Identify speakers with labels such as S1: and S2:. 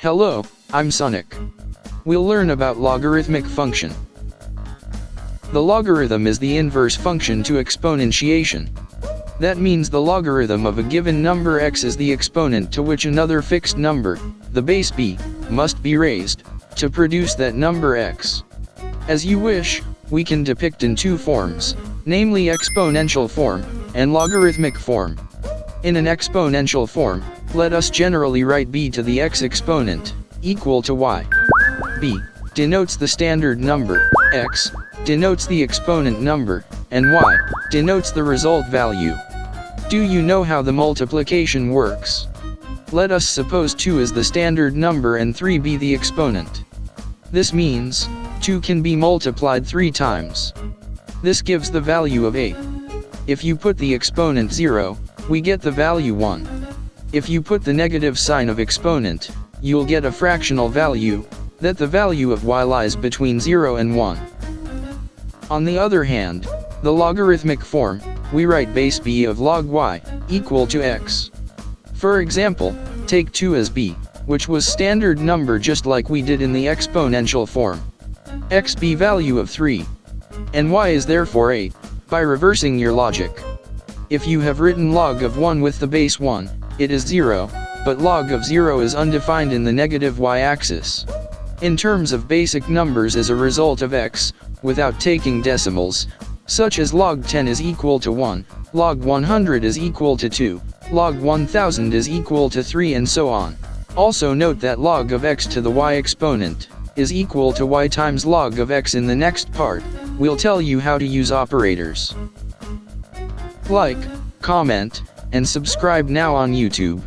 S1: Hello, I'm Sonic. We'll learn about logarithmic function. The logarithm is the inverse function to exponentiation. That means the logarithm of a given number x is the exponent to which another fixed number, the base b, must be raised, to produce that number x. As you wish, we can depict in two forms, namely exponential form, and logarithmic form. In an exponential form, let us generally write b to the x exponent, equal to y. b denotes the standard number, x denotes the exponent number, and y denotes the result value. Do you know how the multiplication works? Let us suppose 2 is the standard number and 3 be the exponent. This means, 2 can be multiplied 3 times. This gives the value of 8. If you put the exponent 0, we get the value 1. If you put the negative sign of exponent, you'll get a fractional value, that the value of y lies between 0 and 1. On the other hand, the logarithmic form, we write base b of log y, equal to x. For example, take 2 as b, which was standard number just like we did in the exponential form. X b value of 3. And y is therefore 8, by reversing your logic. If you have written log of 1 with the base 1, it is 0, but log of 0 is undefined in the negative y-axis. In terms of basic numbers as a result of x, without taking decimals, such as log 10 is equal to 1, log 100 is equal to 2, log 1000 is equal to 3 and so on. Also note that log of x to the y exponent is equal to y times log of x. In the next part, we'll tell you how to use operators. Like, comment, and subscribe now on YouTube.